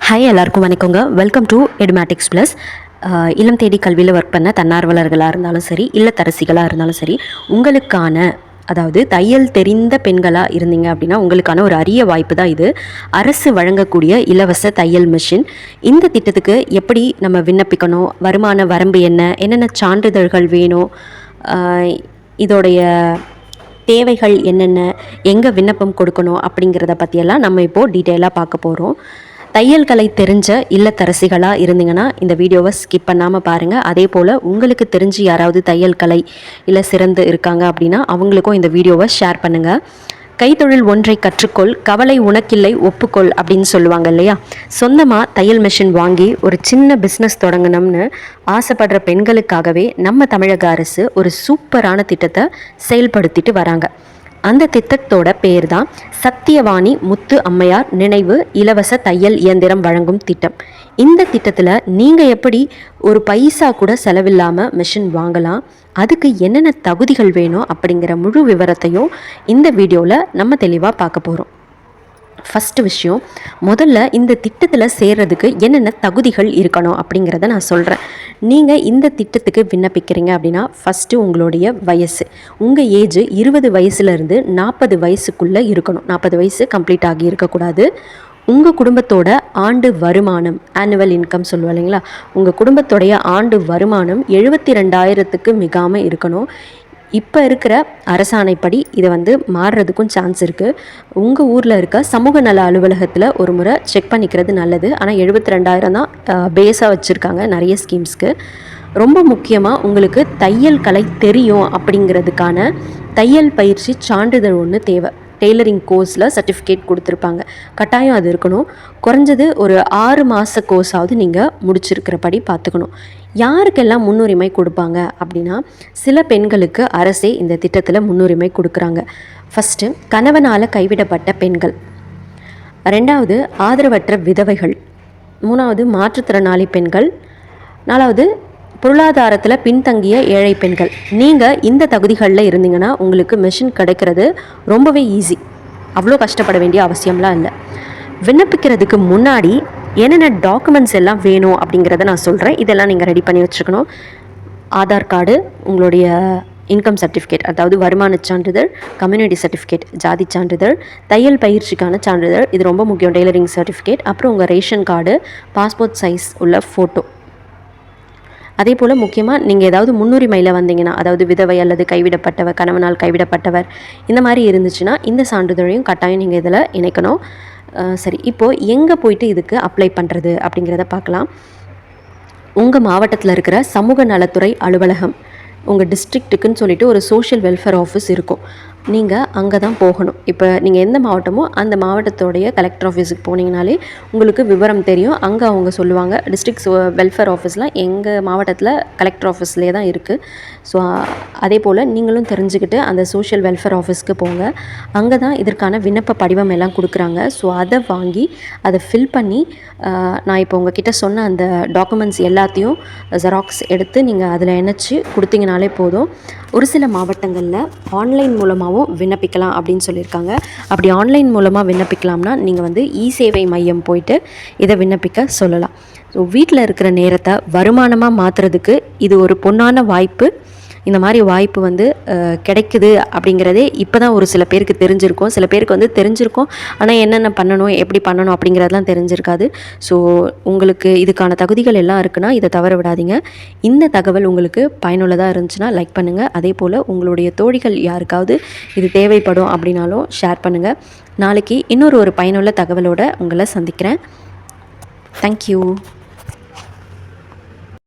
Hi, எல்லாருக்கும் வணக்கங்க. Welcome to Edumatics plus. இல்லம் தேடி கல்வியில் ஒர்க் பண்ண தன்னார்வலர்களாக இருந்தாலும் சரி, இல்லத்தரசிகளாக இருந்தாலும் சரி, உங்களுக்கான அதாவது தையல் தெரிந்த பெண்களாக இருந்தீங்க அப்படின்னா உங்களுக்கான ஒரு அரிய வாய்ப்பு தான் இது. அரசு வழங்கக்கூடிய இலவச தையல் மிஷின். இந்த திட்டத்துக்கு எப்படி நம்ம விண்ணப்பிக்கணும், வருமான வரம்பு என்ன, என்னென்ன சான்றிதழ்கள் வேணும், இதோடைய தேவைகள் என்னென்ன, எங்கே விண்ணப்பம் கொடுக்கணும் அப்படிங்கிறத பற்றியெல்லாம் நம்ம இப்போது டீட்டெயிலாக பார்க்க போகிறோம். தையல் கலை தெரிஞ்ச இல்லத்தரசிகளாக இருந்தீங்கன்னா இந்த வீடியோவை ஸ்கிப் பண்ணாமல் பாருங்கள். அதே போல் உங்களுக்கு தெரிஞ்சு யாராவது தையல் கலை இல்லை சிறந்து இருக்காங்க அப்படின்னா அவங்களுக்கும் இந்த வீடியோவை ஷேர் பண்ணுங்கள். கைத்தொழில் ஒன்றை கற்றுக்கொள், கவலை உனக்கில்லை ஒப்புக்கொள் அப்படின்னு சொல்லுவாங்க இல்லையா. சொந்தமாக தையல் மிஷின் வாங்கி ஒரு சின்ன பிஸ்னஸ் தொடங்கணும்னு ஆசைப்படுற பெண்களுக்காகவே நம்ம தமிழக அரசு ஒரு சூப்பரான திட்டத்தை செயல்படுத்திட்டு வராங்க. அந்த திட்டத்தோட பேர் தான் சத்தியவாணி முத்து அம்மையார் நினைவு இலவச தையல் இயந்திரம் வழங்கும் திட்டம். இந்த திட்டத்தில் நீங்கள் எப்படி ஒரு பைசா கூட செலவில்லாமல் மிஷின் வாங்கலாம், அதுக்கு என்னென்ன தகுதிகள் வேணும் அப்படிங்கிற முழு விவரத்தையும் இந்த வீடியோவில் நம்ம தெளிவாக பார்க்க போகிறோம். ஃபஸ்ட்டு விஷயம், முதல்ல இந்த திட்டத்தில் சேர்றதுக்கு என்னென்ன தகுதிகள் இருக்கணும் அப்படிங்கிறத நான் சொல்கிறேன். நீங்கள் இந்த திட்டத்துக்கு விண்ணப்பிக்கிறீங்க அப்படின்னா ஃபஸ்ட்டு உங்களுடைய வயசு, உங்கள் ஏஜ் 20 வயசுலேருந்து 40 வயசுக்குள்ளே இருக்கணும். 40 வயசு கம்ப்ளீட் ஆகி இருக்கக்கூடாது. உங்கள் குடும்பத்தோட ஆண்டு வருமானம், ஆனுவல் இன்கம் சொல்லுவோம் இல்லைங்களா, உங்கள் குடும்பத்தோடைய ஆண்டு வருமானம் 72,000க்கு மிகாமல் இருக்கணும். இப்போ இருக்கிற அரசாணைப்படி இதை மாறுறதுக்கும் சான்ஸ் இருக்குது. உங்கள் ஊரில் இருக்க சமூக நல அலுவலகத்தில் ஒரு முறை செக் பண்ணிக்கிறது நல்லது. ஆனால் 72,000 தான் பேஸாக வச்சுருக்காங்க நிறைய ஸ்கீம்ஸ்க்கு. ரொம்ப முக்கியமாக உங்களுக்கு தையல் கலை தெரியும் அப்படிங்கிறதுக்கான தையல் பயிற்சி சான்றிதழ் ஒன்று தேவை. டெய்லரிங் கோர்ஸில் சர்டிஃபிகேட் கொடுத்துருப்பாங்க, கட்டாயம் அது இருக்கணும். குறைஞ்சது ஒரு 6 மாத கோர்ஸாவது நீங்கள் முடிச்சிருக்கிறபடி பார்த்துக்கணும். யாருக்கெல்லாம் முன்னுரிமை கொடுப்பாங்க அப்படின்னா, சில பெண்களுக்கு அரசே இந்த திட்டத்தில் முன்னுரிமை கொடுக்குறாங்க. ஃபஸ்ட்டு கணவனால் கைவிடப்பட்ட பெண்கள், 2வது ஆதரவற்ற விதவைகள், 3வது மாற்றுத்திறனாளி பெண்கள், 4வது பொருளாதாரத்தில் பின்தங்கிய ஏழை பெண்கள். நீங்கள் இந்த தகுதிகளில் இருந்தீங்கன்னா உங்களுக்கு மிஷின் கிடைக்கிறது ரொம்பவே ஈஸி. அவ்வளோ கஷ்டப்பட வேண்டிய அவசியம்லாம் இல்லை. விண்ணப்பிக்கிறதுக்கு முன்னாடி என்னென்ன டாக்குமெண்ட்ஸ் எல்லாம் வேணும் அப்படிங்கிறத நான் சொல்கிறேன். இதெல்லாம் நீங்கள் ரெடி பண்ணி வச்சுக்கணும். ஆதார் கார்டு, உங்களுடைய இன்கம் சர்டிஃபிகேட் அதாவது வருமான சான்றிதழ், கம்யூனிட்டி சர்டிஃபிகேட் ஜாதி சான்றிதழ், தையல் பயிற்சிக்கான சான்றிதழ், இது ரொம்ப முக்கியம், டெய்லரிங் சர்டிஃபிகேட், அப்புறம் உங்கள் ரேஷன் கார்டு, பாஸ்போர்ட் சைஸ் உள்ள ஃபோட்டோ. அதே போல் முக்கியமாக நீங்கள் ஏதாவது முன்னுரிமையில் வந்தீங்கன்னா, அதாவது விதவை அல்லது கைவிடப்பட்டவர், கணவனால் கைவிடப்பட்டவர், இந்த மாதிரி இருந்துச்சுன்னா இந்த சான்றிதழையும் கட்டாயம் நீங்கள் இதில் இணைக்கணும். சரி, இப்போது எங்கே போயிட்டு இதுக்கு அப்ளை பண்ணுறது அப்படிங்கிறத பார்க்கலாம். உங்கள் மாவட்டத்தில் இருக்கிற சமூக நலத்துறை அலுவலகம், உங்கள் டிஸ்ட்ரிக்ட்டுக்குன்னு சொல்லிட்டு ஒரு சோஷியல் வெல்ஃபேர் ஆஃபீஸ் இருக்கும், நீங்கள் அங்கே தான் போகணும். இப்போ நீங்கள் எந்த மாவட்டமோ அந்த மாவட்டத்தோடைய கலெக்டர் ஆஃபீஸுக்கு போனீங்கனாலே உங்களுக்கு விவரம் தெரியும். அங்கே அவங்க சொல்லுவாங்க. டிஸ்ட்ரிக்ட் வெல்ஃபேர் ஆஃபீஸ்லாம் எங்கள் மாவட்டத்தில் கலெக்டர் ஆஃபீஸ்லேயே தான் இருக்குது. ஸோ அதே போல் நீங்களும் தெரிஞ்சுக்கிட்டு அந்த சோஷியல் வெல்ஃபேர் ஆஃபீஸ்க்கு போங்க. அங்கே தான் இதற்கான விண்ணப்ப படிவம் எல்லாம் கொடுக்குறாங்க. ஸோ அதை வாங்கி அதை ஃபில் பண்ணி நான் இப்போ உங்ககிட்ட சொன்ன அந்த டாக்குமெண்ட்ஸ் எல்லாத்தையும் ஜெராக்ஸ் எடுத்து நீங்கள் அதில் இணைச்சி கொடுத்தீங்கனாலே போதும். ஒரு சில மாவட்டங்களில் ஆன்லைன் மூலமாகவும் விண்ணப்பிக்கலாம் அப்படின்னு சொல்லியிருக்காங்க. அப்படி ஆன்லைன் மூலமாக விண்ணப்பிக்கலாம்னா நீங்கள் இ சேவை மையம் போயிட்டு இதை விண்ணப்பிக்க சொல்லலாம். ஸோ வீட்டில் இருக்கிற நேரத்தை வருமானமாக மாற்றுறதுக்கு இது ஒரு பொன்னான வாய்ப்பு. இந்த மாதிரி வாய்ப்பு கிடைக்குது அப்படிங்கிறதே இப்போ தான் ஒரு சில பேருக்கு தெரிஞ்சிருக்கும். சில பேருக்கு தெரிஞ்சிருக்கும், ஆனால் என்னென்ன பண்ணணும், எப்படி பண்ணணும் அப்படிங்கிறதெல்லாம் தெரிஞ்சிருக்காது. ஸோ உங்களுக்கு இதுக்கான தகுதிகள் எல்லாம் இருக்குன்னா இதை தவற விடாதீங்க. இந்த தகவல் உங்களுக்கு பயனுள்ளதாக இருந்துச்சுன்னா லைக் பண்ணுங்கள். அதே போல் உங்களுடைய தோழிகள் யாருக்காவது இது தேவைப்படும் அப்படின்னாலும் ஷேர் பண்ணுங்கள். நாளைக்கு இன்னொரு பயனுள்ள தகவலோடு உங்களை சந்திக்கிறேன். தேங்க்யூ.